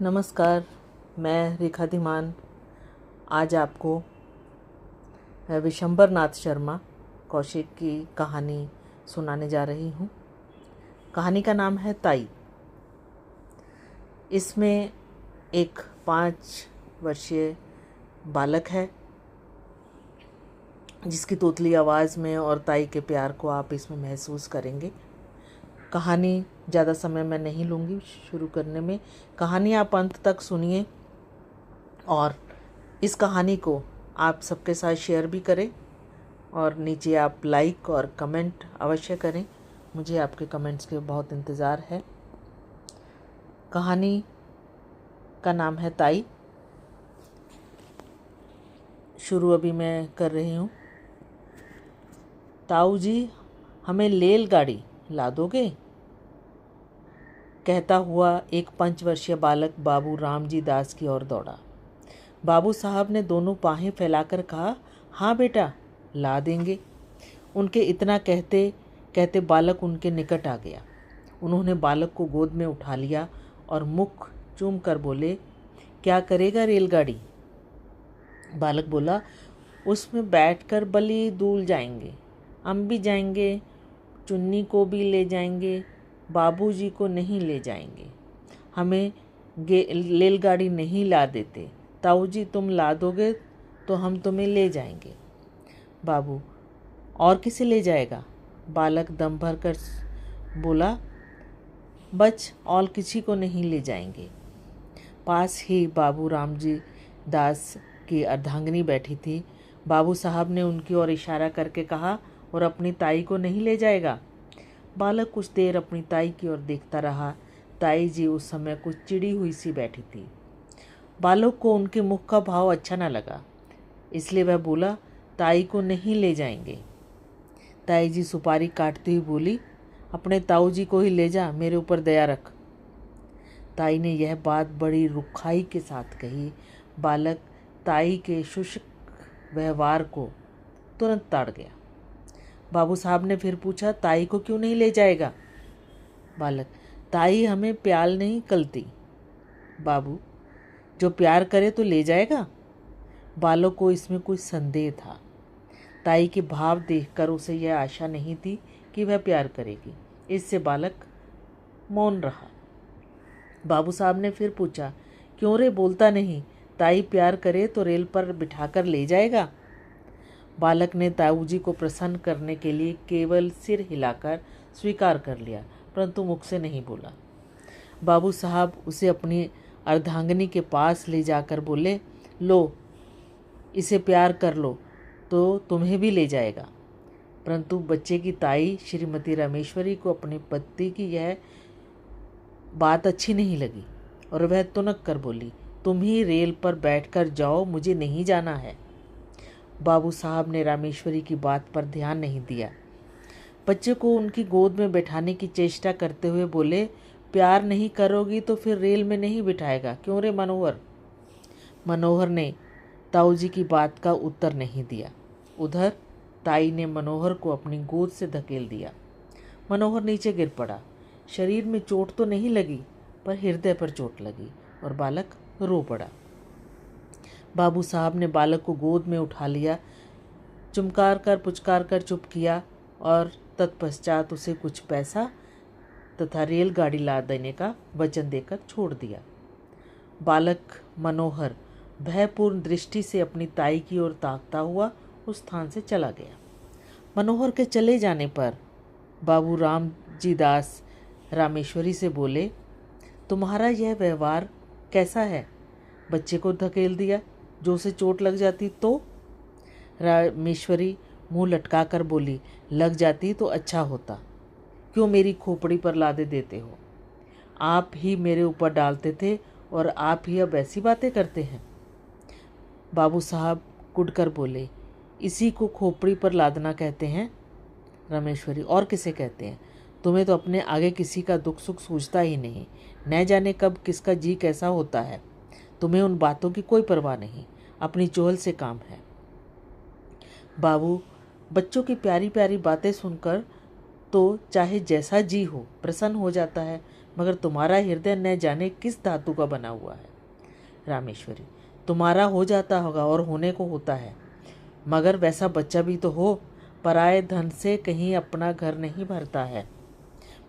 नमस्कार, मैं रेखा धीमान आज आपको विशंबर नाथ शर्मा कौशिक की कहानी सुनाने जा रही हूँ। कहानी का नाम है ताई। इसमें एक 5 वर्षीय बालक है जिसकी तोतली आवाज़ में और ताई के प्यार को आप इसमें महसूस करेंगे। कहानी ज़्यादा समय मैं नहीं लूँगी शुरू करने में। कहानी आप अंत तक सुनिए और इस कहानी को आप सबके साथ शेयर भी करें और नीचे आप लाइक और कमेंट अवश्य करें। मुझे आपके कमेंट्स के बहुत इंतज़ार है। कहानी का नाम है ताई। शुरू अभी मैं कर रही हूँ। ताऊ जी, हमें रेलगाड़ी ला दोगे? कहता हुआ एक 5 वर्षीय बालक बाबू रामजी दास की ओर दौड़ा। बाबू साहब ने दोनों बाहें फैलाकर कहा, हाँ बेटा, ला देंगे। उनके इतना कहते कहते बालक उनके निकट आ गया। उन्होंने बालक को गोद में उठा लिया और मुख चूम कर बोले, क्या करेगा रेलगाड़ी? बालक बोला, उसमें बैठकर बली दूल जाएंगे, हम भी जाएंगे, चुन्नी को भी ले जाएंगे, बाबूजी को नहीं ले जाएंगे। हमें रेलगाड़ी नहीं ला देते। ताऊ जी, तुम ला दोगे तो हम तुम्हें ले जाएंगे। बाबू, और किसे ले जाएगा? बालक दम भर कर बोला, बच और किसी को नहीं ले जाएंगे। पास ही बाबू रामजी दास की अर्धांगिनी बैठी थी। बाबू साहब ने उनकी ओर इशारा करके कहा, और अपनी ताई को नहीं ले जाएगा? बालक कुछ देर अपनी ताई की ओर देखता रहा। ताई जी उस समय कुछ चिड़ी हुई सी बैठी थी। बालक को उनके मुख का भाव अच्छा न लगा, इसलिए वह बोला, ताई को नहीं ले जाएंगे। ताई जी सुपारी काटती हुई बोली, अपने ताऊ जी को ही ले जा, मेरे ऊपर दया रख। ताई ने यह बात बड़ी रुखाई के साथ कही। बालक ताई के शुष्क व्यवहार को तुरंत ताड़ गया। बाबू साहब ने फिर पूछा, ताई को क्यों नहीं ले जाएगा? बालक, ताई हमें प्यार नहीं करती। बाबू, जो प्यार करे तो ले जाएगा। बालक को इसमें कुछ संदेह था। ताई के भाव देखकर उसे यह आशा नहीं थी कि वह प्यार करेगी। इससे बालक मौन रहा। बाबू साहब ने फिर पूछा, क्यों रे बोलता नहीं? ताई प्यार करे तो रेल पर बिठाकर ले जाएगा। बालक ने ताऊ जी को प्रसन्न करने के लिए केवल सिर हिलाकर स्वीकार कर लिया, परंतु मुख से नहीं बोला। बाबू साहब उसे अपनी अर्धांगिनी के पास ले जाकर बोले, लो, इसे प्यार कर लो तो तुम्हें भी ले जाएगा। परंतु बच्चे की ताई श्रीमती रामेश्वरी को अपने पति की यह बात अच्छी नहीं लगी और वह तुनक कर बोली, तुम ही रेल पर बैठकर जाओ, मुझे नहीं जाना है। बाबू साहब ने रामेश्वरी की बात पर ध्यान नहीं दिया। बच्चे को उनकी गोद में बैठाने की चेष्टा करते हुए बोले, प्यार नहीं करोगी तो फिर रेल में नहीं बिठाएगा, क्यों रे मनोहर? मनोहर ने ताऊ जी की बात का उत्तर नहीं दिया। उधर ताई ने मनोहर को अपनी गोद से धकेल दिया। मनोहर नीचे गिर पड़ा। शरीर में चोट तो नहीं लगी, पर हृदय पर चोट लगी और बालक रो पड़ा। बाबू साहब ने बालक को गोद में उठा लिया, चुमकार कर पुचकार कर चुप किया और तत्पश्चात उसे कुछ पैसा तथा रेलगाड़ी ला देने का वचन देकर छोड़ दिया। बालक मनोहर भयपूर्ण दृष्टि से अपनी ताई की ओर ताकता हुआ उस स्थान से चला गया। मनोहर के चले जाने पर बाबू रामजी दास रामेश्वरी से बोले, तुम्हारा यह व्यवहार कैसा है? बच्चे को धकेल दिया, जो उसे चोट लग जाती तो? रामेश्वरी मुंह लटकाकर बोली, लग जाती तो अच्छा होता, क्यों मेरी खोपड़ी पर लादे देते हो? आप ही मेरे ऊपर डालते थे और आप ही अब ऐसी बातें करते हैं। बाबू साहब कुढ़कर बोले, इसी को खोपड़ी पर लादना कहते हैं? रामेश्वरी, और किसे कहते हैं? तुम्हें तो अपने आगे किसी का दुख सुख सूझता ही नहीं। न जाने कब किसका जी कैसा होता है। तुम्हें उन बातों की कोई परवाह नहीं, अपनी चोहल से काम है। बाबू, बच्चों की प्यारी प्यारी बातें सुनकर तो चाहे जैसा जी हो प्रसन्न हो जाता है, मगर तुम्हारा हृदय न जाने किस धातु का बना हुआ है। रामेश्वरी, तुम्हारा हो जाता होगा और होने को होता है, मगर वैसा बच्चा भी तो हो, पराये धन से कहीं अपना घर नहीं भरता है।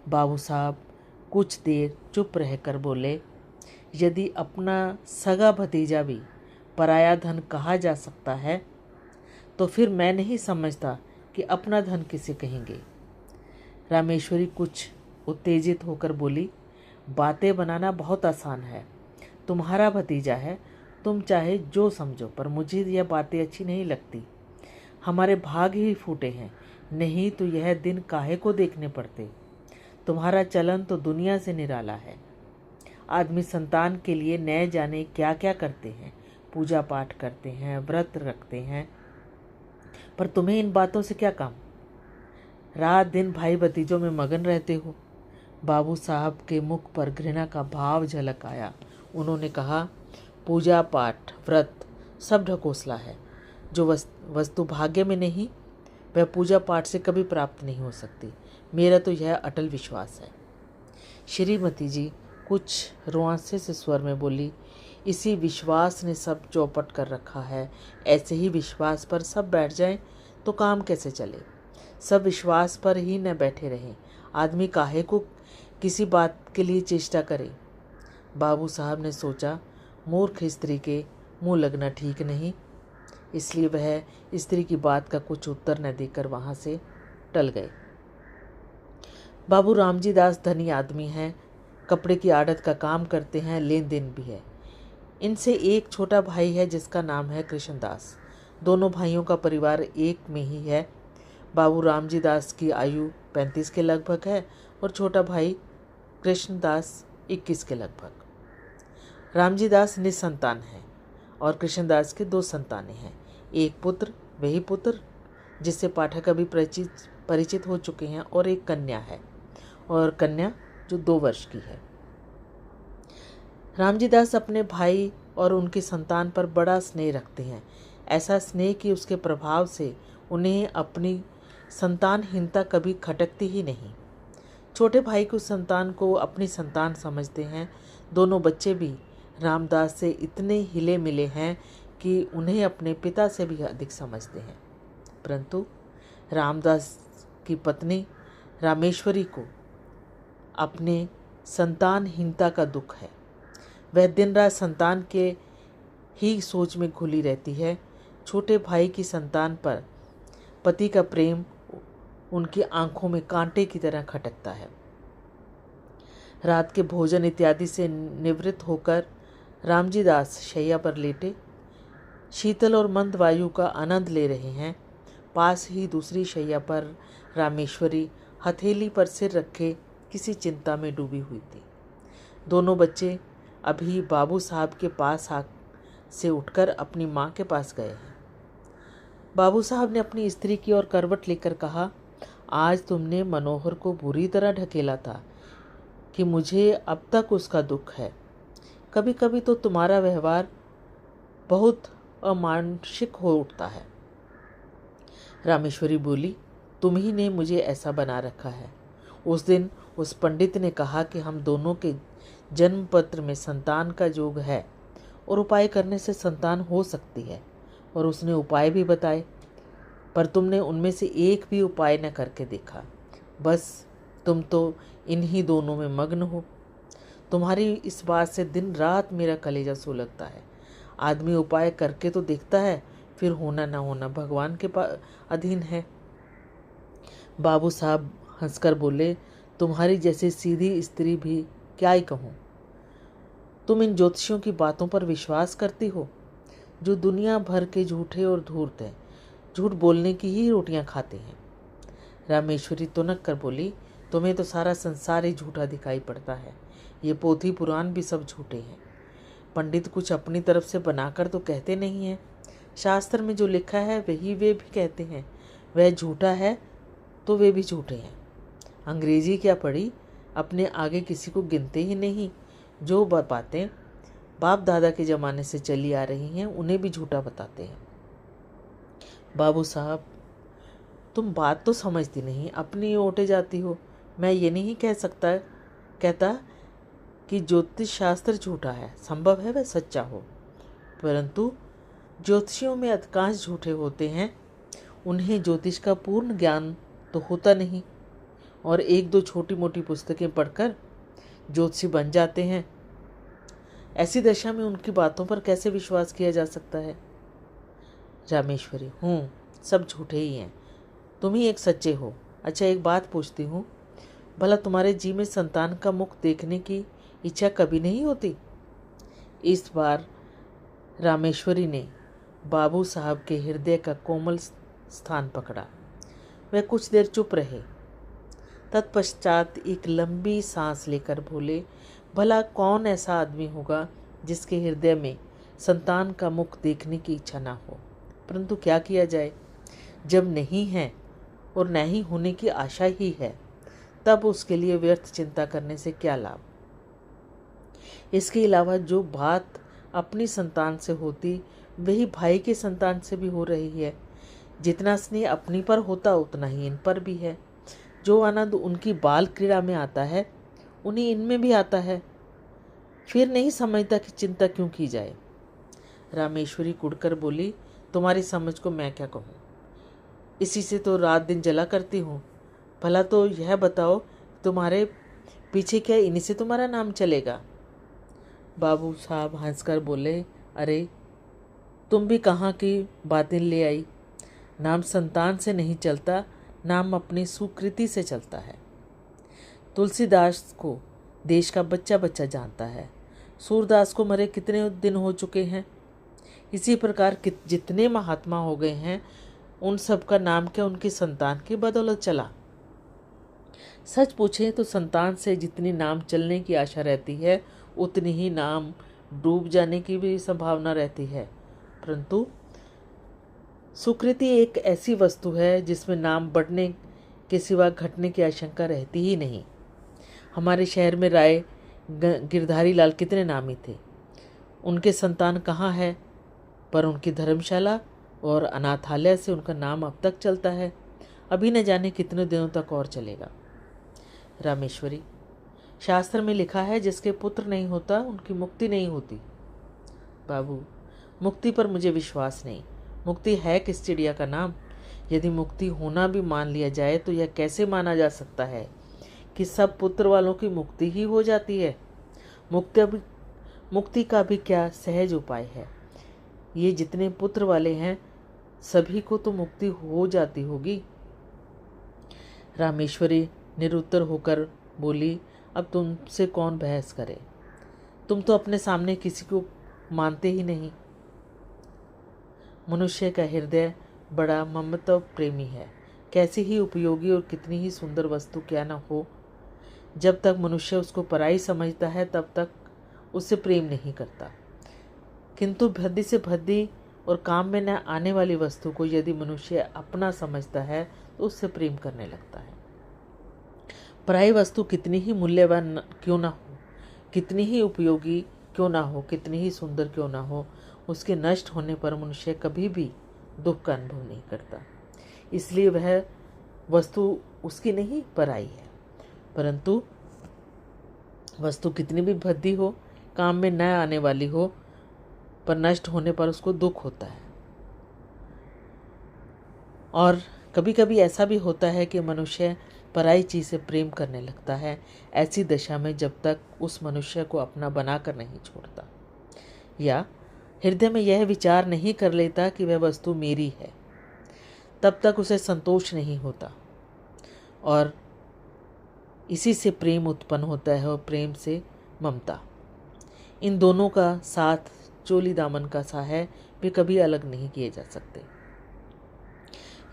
बाबू साहब कुछ देर चुप रहकर बोले, यदि अपना सगा भतीजा भी पराया धन कहा जा सकता है तो फिर मैं नहीं समझता कि अपना धन किसे कहेंगे। रामेश्वरी कुछ उत्तेजित होकर बोली, बातें बनाना बहुत आसान है, तुम्हारा भतीजा है, तुम चाहे जो समझो, पर मुझे यह बातें अच्छी नहीं लगती। हमारे भाग ही फूटे हैं, नहीं तो यह दिन काहे को देखने पड़ते। तुम्हारा चलन तो दुनिया से निराला है। आदमी संतान के लिए न जाने क्या क्या करते हैं, पूजा पाठ करते हैं, व्रत रखते हैं, पर तुम्हें इन बातों से क्या काम? रात दिन भाई भतीजों में मगन रहते हो। बाबू साहब के मुख पर घृणा का भाव झलक आया। उन्होंने कहा, पूजा पाठ व्रत सब ढकोसला है। जो वस्तु भाग्य में नहीं, वह पूजा पाठ से कभी प्राप्त नहीं हो सकती। मेरा तो यह अटल विश्वास है। श्रीमती जी कुछ रुआंसे से स्वर में बोली, इसी विश्वास ने सब चौपट कर रखा है। ऐसे ही विश्वास पर सब बैठ जाएं तो काम कैसे चले। सब विश्वास पर ही न बैठे रहें। आदमी काहे को किसी बात के लिए चेष्टा करे। बाबू साहब ने सोचा, मूर्ख स्त्री के मुंह लगना ठीक नहीं, इसलिए वह स्त्री की बात का कुछ उत्तर न देकर वहां से टल गए। बाबू रामजी दास धनी आदमी हैं, कपड़े की आड़त का काम करते हैं, लेन देन भी है। इनसे एक छोटा भाई है जिसका नाम है कृष्णदास। दोनों भाइयों का परिवार एक में ही है। बाबू रामजी दास की आयु 35 के लगभग है और छोटा भाई कृष्णदास 21 के लगभग। रामजी दास निसंतान है और कृष्णदास के 2 संतानें हैं। एक पुत्र, वही पुत्र जिससे पाठक अभी परिचित हो चुके हैं, और एक कन्या है, और कन्या जो 2 वर्ष की है। रामजी दास अपने भाई और उनकी संतान पर बड़ा स्नेह रखते हैं। ऐसा स्नेह कि उसके प्रभाव से उन्हें अपनी संतानहीनता कभी खटकती ही नहीं। छोटे भाई की संतान को अपनी संतान समझते हैं। दोनों बच्चे भी रामदास से इतने हिले मिले हैं कि उन्हें अपने पिता से भी अधिक समझते हैं। परंतु रामदास की पत्नी रामेश्वरी को अपने संतानहीनता का दुख है। वह दिन रात संतान के ही सोच में घुली रहती है। छोटे भाई की संतान पर पति का प्रेम उनकी आंखों में कांटे की तरह खटकता है। रात के भोजन इत्यादि से निवृत्त होकर रामजी दास शैया पर लेटे शीतल और मंद वायु का आनंद ले रहे हैं। पास ही दूसरी शैया पर रामेश्वरी हथेली पर सिर रखे किसी चिंता में डूबी हुई थी। दोनों बच्चे अभी बाबू साहब के पास से उठकर अपनी माँ के पास गए हैं। बाबू साहब ने अपनी स्त्री की ओर करवट लेकर कहा, आज तुमने मनोहर को बुरी तरह ढकेला था कि मुझे अब तक उसका दुख है। कभी कभी तो तुम्हारा व्यवहार बहुत अमानुषिक हो उठता है। रामेश्वरी बोली, तुम ही ने मुझे ऐसा बना रखा है। उस दिन उस पंडित ने कहा कि हम दोनों के जन्म पत्र में संतान का योग है और उपाय करने से संतान हो सकती है, और उसने उपाय भी बताए, पर तुमने उनमें से एक भी उपाय न करके देखा। बस तुम तो इन्हीं दोनों में मग्न हो। तुम्हारी इस बात से दिन रात मेरा कलेजा सुलगता है। आदमी उपाय करके तो देखता है, फिर होना ना होना भगवान के अधीन है। बाबू साहब हंसकर बोले, तुम्हारी जैसी सीधी स्त्री भी क्या ही कहूँ। तुम इन ज्योतिषियों की बातों पर विश्वास करती हो जो दुनिया भर के झूठे और धूर्त हैं, झूठ बोलने की ही रोटियां खाते हैं। रामेश्वरी तुनक कर बोली, तुम्हें तो सारा संसार ही झूठा दिखाई पड़ता है। ये पोथी पुराण भी सब झूठे हैं। पंडित कुछ अपनी तरफ से बनाकर तो कहते नहीं हैं। शास्त्र में जो लिखा है वही वे भी कहते हैं। वह झूठा है तो वे भी झूठे हैं। अंग्रेजी क्या पढ़ी, अपने आगे किसी को गिनते ही नहीं। जो बातें बाप दादा के ज़माने से चली आ रही हैं उन्हें भी झूठा बताते हैं। बाबू साहब, तुम बात तो समझती नहीं, अपनी ओटे जाती हो। मैं ये नहीं कहता कि ज्योतिष शास्त्र झूठा है। संभव है वह सच्चा हो, परंतु ज्योतिषियों में अधिकांश झूठे होते हैं। उन्हें ज्योतिष का पूर्ण ज्ञान तो होता नहीं और एक दो छोटी मोटी पुस्तकें पढ़कर ज्योतिषी बन जाते हैं। ऐसी दशा में उनकी बातों पर कैसे विश्वास किया जा सकता है? रामेश्वरी: सब झूठे ही हैं, तुम ही एक सच्चे हो। अच्छा, एक बात पूछती हूँ, भला तुम्हारे जी में संतान का मुख देखने की इच्छा कभी नहीं होती? इस बार रामेश्वरी ने बाबू साहब के हृदय का कोमल स्थान पकड़ा। वह कुछ देर चुप रहे। तत्पश्चात एक लंबी सांस लेकर बोले, भला कौन ऐसा आदमी होगा जिसके हृदय में संतान का मुख देखने की इच्छा ना हो? परंतु क्या किया जाए, जब नहीं है और न ही होने की आशा ही है, तब उसके लिए व्यर्थ चिंता करने से क्या लाभ? इसके अलावा जो बात अपनी संतान से होती वही भाई की संतान से भी हो रही है। जितना स्नेह अपनी पर होता उतना ही इन पर भी है। जो आनंद उनकी बाल क्रीड़ा में आता है उन्हीं इनमें भी आता है। फिर नहीं समझता कि चिंता क्यों की जाए। रामेश्वरी कुड़कर बोली, तुम्हारी समझ को मैं क्या कहूँ, इसी से तो रात दिन जला करती हूँ। भला तो यह बताओ, तुम्हारे पीछे क्या इन्हीं से तुम्हारा नाम चलेगा? बाबू साहब हंसकर बोले, अरे तुम भी कहाँ की बातें ले आई। नाम संतान से नहीं चलता, नाम अपनी सुकृति से चलता है। तुलसीदास को देश का बच्चा बच्चा जानता है। सूरदास को मरे कितने दिन हो चुके हैं। इसी प्रकार जितने महात्मा हो गए हैं, उन सब का नाम क्या उनकी संतान की बदौलत चला। सच पूछें तो संतान से जितनी नाम चलने की आशा रहती है, उतनी ही नाम डूब जाने की भी संभावना रहती है। परंतु सुकृति एक ऐसी वस्तु है जिसमें नाम बढ़ने के सिवा घटने की आशंका रहती ही नहीं। हमारे शहर में राय गिरधारी लाल कितने नामी थे। उनके संतान कहाँ है, पर उनकी धर्मशाला और अनाथालय से उनका नाम अब तक चलता है। अभी न जाने कितने दिनों तक और चलेगा। रामेश्वरी: शास्त्र में लिखा है, जिसके पुत्र नहीं होता उनकी मुक्ति नहीं होती। बाबू: मुक्ति पर मुझे विश्वास नहीं। मुक्ति है किस चिड़िया का नाम? यदि मुक्ति होना भी मान लिया जाए तो यह कैसे माना जा सकता है कि सब पुत्र वालों की मुक्ति ही हो जाती है? मुक्ति का भी क्या सहज उपाय है? ये जितने पुत्र वाले हैं सभी को तो मुक्ति हो जाती होगी। रामेश्वरी निरुत्तर होकर बोली, अब तुमसे कौन बहस करे? तुम तो अपने सामने किसी को मानते ही नहीं। मनुष्य का हृदय बड़ा ममता प्रेमी है। कैसी ही उपयोगी और कितनी ही सुंदर वस्तु क्या न हो, जब तक मनुष्य उसको पराई समझता है तब तक उससे प्रेम नहीं करता। किंतु भद्दी से भद्दी और काम में न आने वाली वस्तु को यदि मनुष्य अपना समझता है तो उससे प्रेम करने लगता है। पराई वस्तु कितनी ही मूल्यवान क्यों ना हो, कितनी ही उपयोगी क्यों ना हो, कितनी ही सुंदर क्यों ना हो, उसके नष्ट होने पर मनुष्य कभी भी दुख का अनुभव नहीं करता। इसलिए वह वस्तु उसकी नहीं, पराई है। परंतु वस्तु कितनी भी भद्दी हो, काम में न आने वाली हो, पर नष्ट होने पर उसको दुख होता है। और कभी कभी ऐसा भी होता है कि मनुष्य पराई चीज़ से प्रेम करने लगता है। ऐसी दशा में जब तक उस मनुष्य को अपना बनाकर नहीं छोड़ता या हृदय में यह विचार नहीं कर लेता कि वह वस्तु मेरी है, तब तक उसे संतोष नहीं होता और इसी से प्रेम उत्पन्न होता है और प्रेम से ममता। इन दोनों का साथ चोली दामन का सा है, वे कभी अलग नहीं किए जा सकते।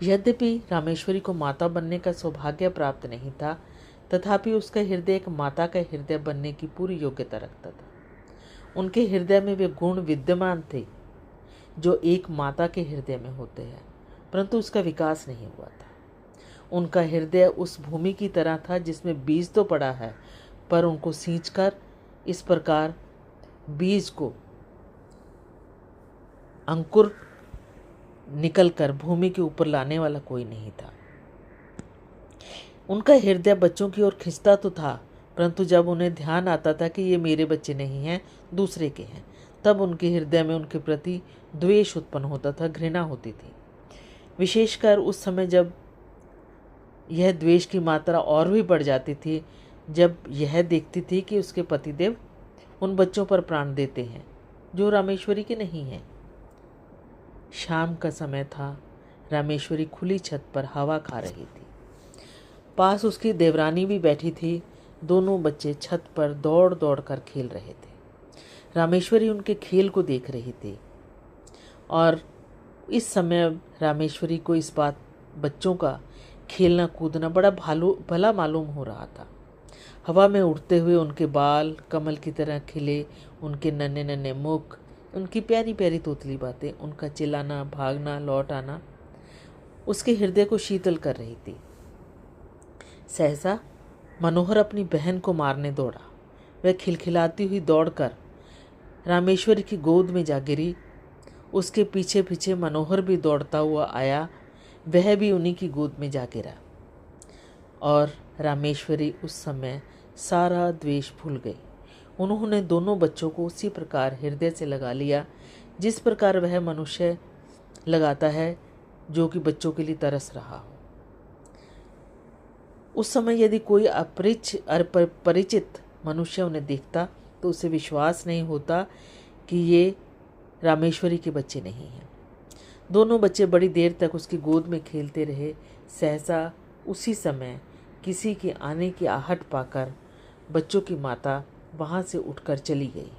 यद्यपि रामेश्वरी को माता बनने का सौभाग्य प्राप्त नहीं था, तथापि उसका हृदय एक माता का हृदय बनने की पूरी योग्यता रखता था। उनके हृदय में वे गुण विद्यमान थे जो एक माता के हृदय में होते हैं, परंतु उसका विकास नहीं हुआ था। उनका हृदय उस भूमि की तरह था जिसमें बीज तो पड़ा है, पर उनको सींचकर इस प्रकार बीज को अंकुर निकलकर भूमि के ऊपर लाने वाला कोई नहीं था। उनका हृदय बच्चों की ओर खिंचता तो था, परंतु जब उन्हें ध्यान आता था कि ये मेरे बच्चे नहीं हैं, दूसरे के हैं, तब उनके हृदय में उनके प्रति द्वेष उत्पन्न होता था, घृणा होती थी। विशेषकर उस समय जब यह द्वेष की मात्रा और भी बढ़ जाती थी, जब यह देखती थी कि उसके पतिदेव उन बच्चों पर प्राण देते हैं जो रामेश्वरी के नहीं हैं। शाम का समय था। रामेश्वरी खुली छत पर हवा खा रही थी। पास उसकी देवरानी भी बैठी थी। दोनों बच्चे छत पर दौड़ दौड़ कर खेल रहे थे। रामेश्वरी उनके खेल को देख रही थी और इस समय रामेश्वरी को इस बात बच्चों का खेलना कूदना बड़ा भला मालूम हो रहा था। हवा में उड़ते हुए उनके बाल कमल की तरह खिले, उनके नन्हे नन्हे मुख, उनकी प्यारी प्यारी तोतली बातें, उनका चिल्लाना, भागना, लौट आना उसके हृदय को शीतल कर रही थी। सहसा मनोहर अपनी बहन को मारने दौड़ा। वह खिलखिलाती हुई दौड़कर रामेश्वरी की गोद में जा गिरी। उसके पीछे पीछे मनोहर भी दौड़ता हुआ आया। वह भी उन्हीं की गोद में जा गिरा और रामेश्वरी उस समय सारा द्वेष भूल गई। उन्होंने दोनों बच्चों को उसी प्रकार हृदय से लगा लिया जिस प्रकार वह मनुष्य लगाता है जो कि बच्चों के लिए तरस रहा हो। उस समय यदि कोई परिचित मनुष्य उन्हें देखता तो उसे विश्वास नहीं होता कि ये रामेश्वरी के बच्चे नहीं हैं। दोनों बच्चे बड़ी देर तक उसकी गोद में खेलते रहे। सहसा उसी समय किसी के आने की आहट पाकर बच्चों की माता वहाँ से उठकर चली गई।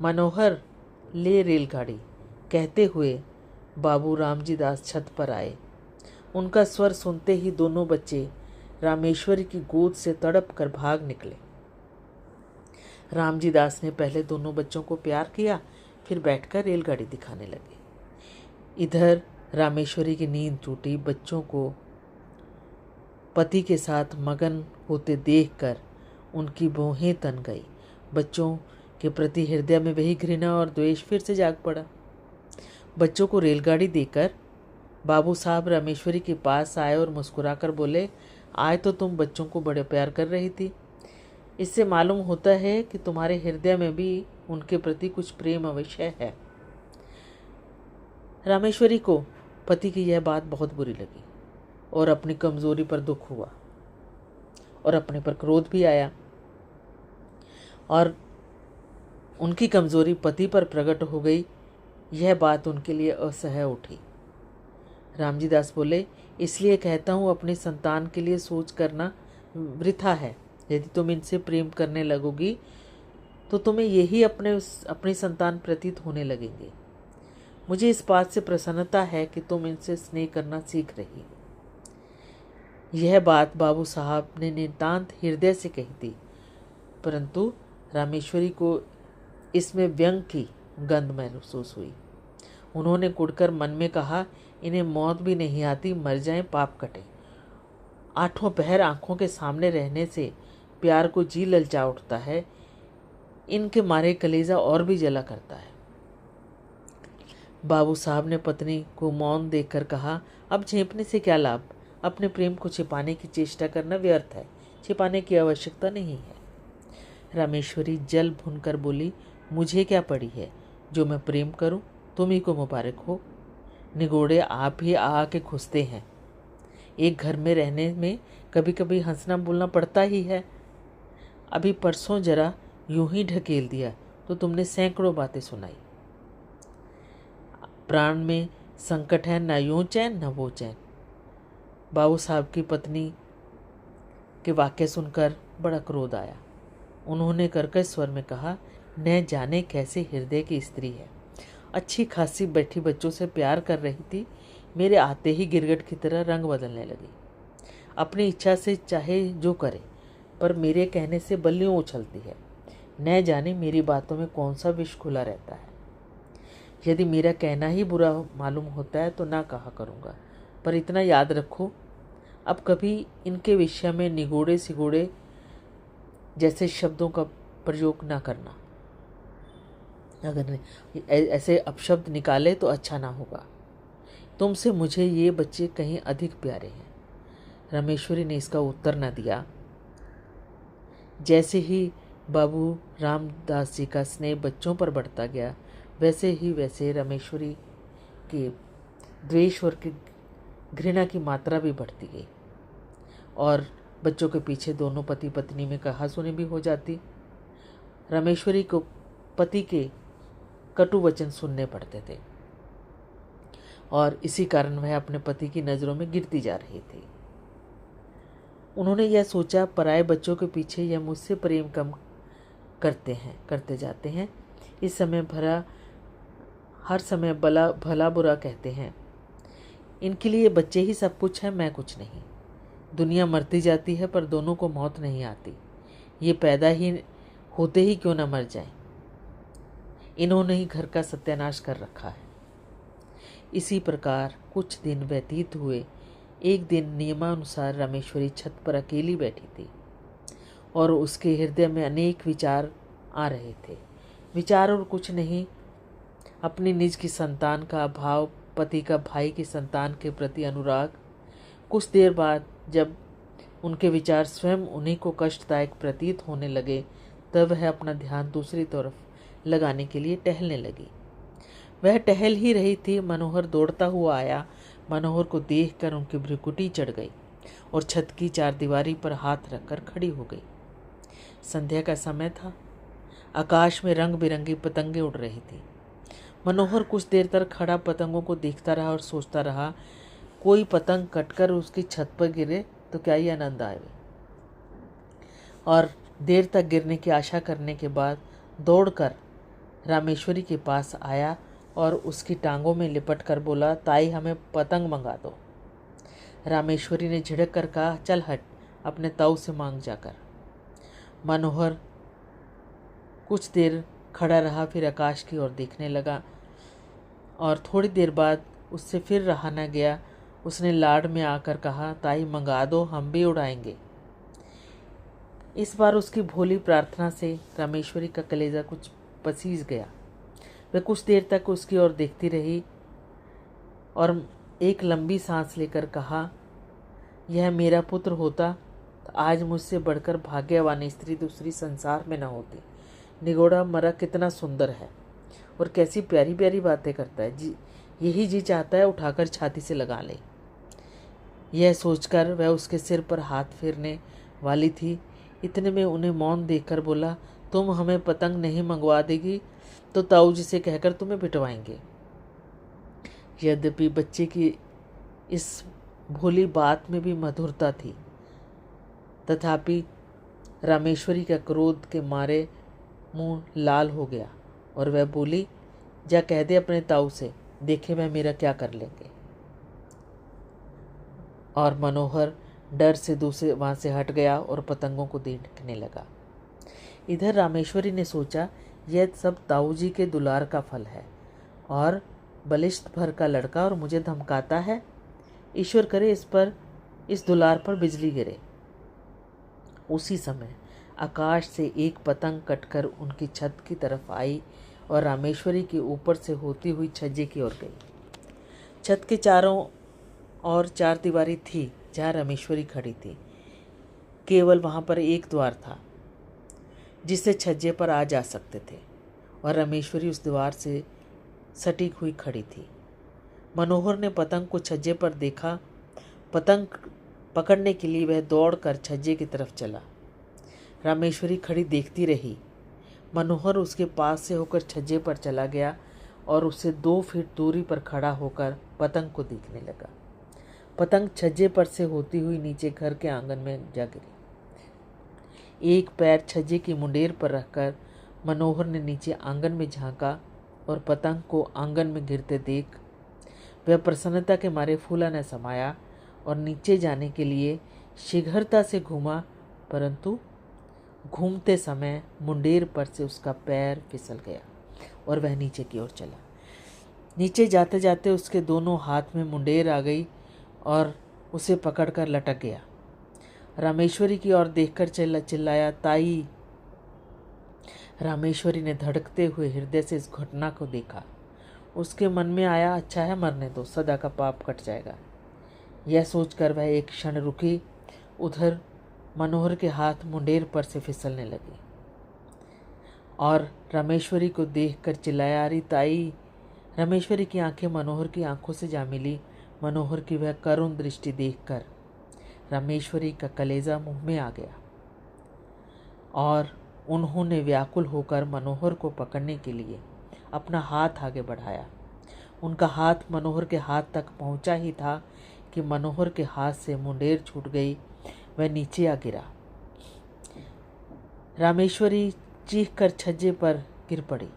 मनोहर ले रेलगाड़ी कहते हुए बाबू रामजी दास छत पर आए। उनका स्वर सुनते ही दोनों बच्चे रामेश्वरी की गोद से तड़प कर भाग निकले। रामजी दास ने पहले दोनों बच्चों को प्यार किया, फिर बैठकर रेलगाड़ी दिखाने लगे। इधर रामेश्वरी की नींद टूटी। बच्चों को पति के साथ मगन होते देखकर उनकी भौहें तन गई। बच्चों के प्रति हृदय में वही घृणा और द्वेष फिर से जाग पड़ा। बच्चों को रेलगाड़ी देकर बाबू साहब रामेश्वरी के पास आए और मुस्कुराकर बोले, आज तो तुम बच्चों को बड़े प्यार कर रही थी। इससे मालूम होता है कि तुम्हारे हृदय में भी उनके प्रति कुछ प्रेम अवश्य है। रामेश्वरी को पति की यह बात बहुत बुरी लगी और अपनी कमजोरी पर दुख हुआ और अपने पर क्रोध भी आया और उनकी कमजोरी पति पर प्रकट हो गई। यह बात उनके लिए असह्य उठी। रामजी दास बोले, इसलिए कहता हूँ अपनी संतान के लिए सोच करना वृथा है। यदि तुम इनसे प्रेम करने लगोगी तो तुम्हें यही अपनी संतान प्रतीत होने लगेंगे। मुझे इस बात से प्रसन्नता है कि तुम इनसे स्नेह करना सीख रही हो। यह बात बाबू साहब ने नितांत हृदय से कही थी, परंतु रामेश्वरी को इसमें व्यंग की गंध महसूस हुई। उन्होंने कुड़कर मन में कहा, इन्हें मौत भी नहीं आती, मर जाएं, पाप कटे। आठों पहर आंखों के सामने रहने से प्यार को जी ललचा उठता है। इनके मारे कलेजा और भी जला करता है। बाबू साहब ने पत्नी को मौन देखकर कहा, अब झेपने से क्या लाभ? अपने प्रेम को छिपाने की चेष्टा करना व्यर्थ है। छिपाने की आवश्यकता नहीं है। रामेश्वरी जल भुनकर बोली, मुझे क्या पड़ी है जो मैं प्रेम करूं? तुम ही को मुबारक हो। निगोड़े आप ही आके घुसते हैं। एक घर में रहने में कभी कभी हंसना बोलना पड़ता ही है। अभी परसों जरा यूं ही ढकेल दिया तो तुमने सैकड़ों बातें सुनाई। प्राण में संकट है, न यूं चैन न वो चैन। बाबू साहब की पत्नी के वाक्य सुनकर बड़ा क्रोध आया। उन्होंने कर्कश स्वर में कहा, न जाने कैसे हृदय की स्त्री है। अच्छी खासी बैठी बच्चों से प्यार कर रही थी, मेरे आते ही गिरगिट की तरह रंग बदलने लगी। अपनी इच्छा से चाहे जो करे, पर मेरे कहने से बल्लियों उछलती है। न जाने मेरी बातों में कौन सा विष खुला रहता है। यदि मेरा कहना ही बुरा मालूम होता है तो ना कहा करूँगा, पर इतना याद रखो, अब कभी इनके विषय में निगोड़े सिगोड़े जैसे शब्दों का प्रयोग ना करना। अगर ऐसे अपशब्द निकाले तो अच्छा ना होगा। तुमसे मुझे ये बच्चे कहीं अधिक प्यारे हैं। रामेश्वरी ने इसका उत्तर न दिया। जैसे ही बाबू रामदास जी का स्नेह बच्चों पर बढ़ता गया, वैसे रामेश्वरी के द्वेष और की घृणा की मात्रा भी बढ़ती गई और बच्चों के पीछे दोनों पति पत्नी में कहासुनी भी हो जाती। रामेश्वरी को पति के कटु वचन सुनने पड़ते थे और इसी कारण वह अपने पति की नज़रों में गिरती जा रही थी। उन्होंने यह सोचा, पराए बच्चों के पीछे यह मुझसे प्रेम कम करते जाते हैं। इस समय हर समय भला बुरा कहते हैं। इनके लिए बच्चे ही सब कुछ है, मैं कुछ नहीं। दुनिया मरती जाती है पर दोनों को मौत नहीं आती। ये पैदा ही होते ही क्यों न मर जाएं। इन्होंने ही घर का सत्यानाश कर रखा है। इसी प्रकार कुछ दिन व्यतीत हुए। एक दिन नियमानुसार रामेश्वरी छत पर अकेली बैठी थी और उसके हृदय में अनेक विचार आ रहे थे। विचार और कुछ नहीं, अपनी निज की संतान का भाव, पति का भाई की संतान के प्रति अनुराग। कुछ देर बाद जब उनके विचार स्वयं उन्हीं को कष्टदायक प्रतीत होने लगे, तब वह अपना ध्यान दूसरी तरफ लगाने के लिए टहलने लगी। वह टहल ही रही थी, मनोहर दौड़ता हुआ आया। मनोहर को देखकर उनकी भ्रुकुटी चढ़ गई और छत की चारदीवारी पर हाथ रखकर खड़ी हो गई। संध्या का समय था। आकाश में रंग बिरंगी पतंगें उड़ रही थी। मनोहर कुछ देर तक खड़ा पतंगों को देखता रहा और सोचता रहा, कोई पतंग कटकर उसकी छत पर गिरे तो क्या ही आनंद आए। और देर तक गिरने की आशा करने के बाद दौड़कर रामेश्वरी के पास आया और उसकी टांगों में लिपट कर बोला, ताई हमें पतंग मंगा दो। रामेश्वरी ने झिड़क कर कहा, चल हट, अपने ताऊ से मांग जाकर। मनोहर कुछ देर खड़ा रहा, फिर आकाश की ओर देखने लगा और थोड़ी देर बाद उससे फिर रहा न गया। उसने लाड में आकर कहा, ताई मंगा दो, हम भी उड़ाएंगे। इस बार उसकी भोली प्रार्थना से रामेश्वरी का कलेजा कुछ पसीज गया। वह कुछ देर तक उसकी ओर देखती रही और एक लंबी सांस लेकर कहा, यह मेरा पुत्र होता तो आज मुझसे बढ़कर भाग्यवान स्त्री दूसरी संसार में न होती। निगोड़ा मरा कितना सुंदर है और कैसी प्यारी प्यारी बातें करता है। यही जी चाहता है उठाकर छाती से लगा ले। यह सोचकर वह उसके सिर पर हाथ फेरने वाली थी। इतने में उन्हें मौन देखकर बोला, तुम हमें पतंग नहीं मंगवा देगी तो ताऊ जी से कहकर तुम्हें पिटवाएंगे। यद्यपि बच्चे की इस भोली बात में भी मधुरता थी, तथापि रामेश्वरी का क्रोध के मारे मुंह लाल हो गया और वह बोली, जा कह दे अपने ताऊ से, देखे वह मेरा क्या कर लेंगे। और मनोहर डर से दूसरे वहाँ से हट गया और पतंगों को देखने लगा। इधर रामेश्वरी ने सोचा, यह सब ताऊ जी के दुलार का फल है और बलिष्ठ भर का लड़का और मुझे धमकाता है। ईश्वर करे इस दुलार पर बिजली गिरे। उसी समय आकाश से एक पतंग कटकर उनकी छत की तरफ आई और रामेश्वरी के ऊपर से होती हुई छज्जे की ओर गई। छत के चारों ओर चार दीवारी थी जहाँ रामेश्वरी खड़ी थी। केवल वहाँ पर एक द्वार था जिससे छज्जे पर आ जा सकते थे और रामेश्वरी उस द्वार से सटीक हुई खड़ी थी। मनोहर ने पतंग को छज्जे पर देखा। पतंग पकड़ने के लिए वह दौड़कर छज्जे की तरफ चला। रामेश्वरी खड़ी देखती रही। मनोहर उसके पास से होकर छज्जे पर चला गया और उससे 2 फीट दूरी पर खड़ा होकर पतंग को देखने लगा। पतंग छज्जे पर से होती हुई नीचे घर के आंगन में जा गिरी। एक पैर छज्जे की मुंडेर पर रखकर मनोहर ने नीचे आंगन में झांका और पतंग को आंगन में गिरते देख वह प्रसन्नता के मारे फूला न समाया और नीचे जाने के लिए शीघ्रता से घूमा, परंतु घूमते समय मुंडेर पर से उसका पैर फिसल गया और वह नीचे की ओर चला। नीचे जाते जाते उसके दोनों हाथ में मुंडेर आ गई और उसे पकड़कर लटक गया। रामेश्वरी की ओर देखकर चिल्लाया, ताई। रामेश्वरी ने धड़कते हुए हृदय से इस घटना को देखा। उसके मन में आया, अच्छा है मरने दो, सदा का पाप कट जाएगा। यह सोचकर वह एक क्षण रुकी। उधर मनोहर के हाथ मुंडेर पर से फिसलने लगे और रामेश्वरी को देखकर चिल्लाया, अरे ताई। रामेश्वरी की आंखें मनोहर की आंखों से जा मिली। मनोहर की वह करुण दृष्टि देखकर रामेश्वरी का कलेजा मुंह में आ गया और उन्होंने व्याकुल होकर मनोहर को पकड़ने के लिए अपना हाथ आगे बढ़ाया। उनका हाथ मनोहर के हाथ तक पहुंचा ही था कि मनोहर के हाथ से मुंडेर छूट गई। वह नीचे आ गिरा। रामेश्वरी चीख कर छज्जे पर गिर पड़ी।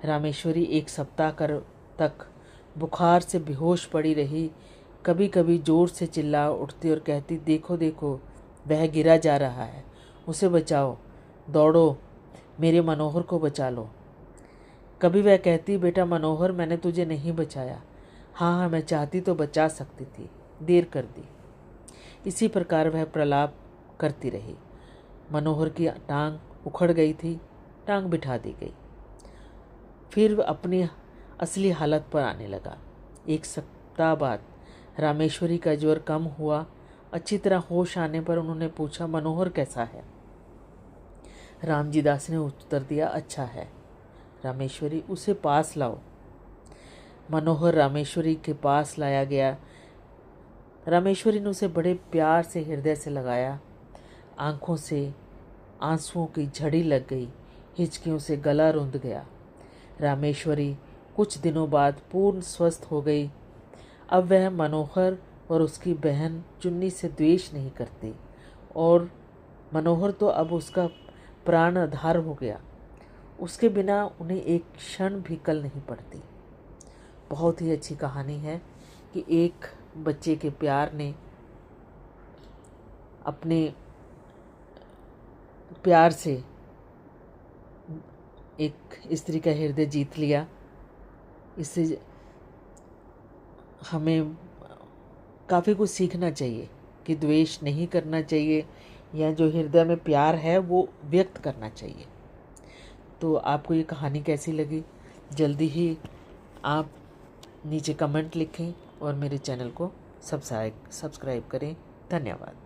रामेश्वरी 1 सप्ताह तक बुखार से बेहोश पड़ी रही। कभी कभी जोर से चिल्ला उठती और कहती, देखो देखो, वह गिरा जा रहा है, उसे बचाओ, दौड़ो, मेरे मनोहर को बचा लो। कभी वह कहती, बेटा मनोहर, मैंने तुझे नहीं बचाया। हाँ, मैं चाहती तो बचा सकती थी, देर कर दी। इसी प्रकार वह प्रलाप करती रही। मनोहर की टांग उखड़ गई थी, टांग बिठा दी गई। फिर वह अपनी असली हालत पर आने लगा। 1 सप्ताह बाद रामेश्वरी का ज्वर कम हुआ। अच्छी तरह होश आने पर उन्होंने पूछा, मनोहर कैसा है? रामजी दास ने उत्तर दिया, अच्छा है। रामेश्वरी, उसे पास लाओ। मनोहर रामेश्वरी के पास लाया गया। रामेश्वरी ने उसे बड़े प्यार से हृदय से लगाया। आंखों से आंसुओं की झड़ी लग गई। हिचकियों से गला रुंध गया। रामेश्वरी कुछ दिनों बाद पूर्ण स्वस्थ हो गई। अब वह मनोहर और उसकी बहन चुन्नी से द्वेष नहीं करती और मनोहर तो अब उसका प्राण आधार हो गया। उसके बिना उन्हें एक क्षण भी कल नहीं पड़ती। बहुत ही अच्छी कहानी है कि एक बच्चे के प्यार ने अपने प्यार से एक स्त्री का हृदय जीत लिया। इससे हमें काफ़ी कुछ सीखना चाहिए कि द्वेष नहीं करना चाहिए या जो हृदय में प्यार है वो व्यक्त करना चाहिए। तो आपको ये कहानी कैसी लगी? जल्दी ही आप नीचे कमेंट लिखें और मेरे चैनल को सब्सक्राइब करें। धन्यवाद।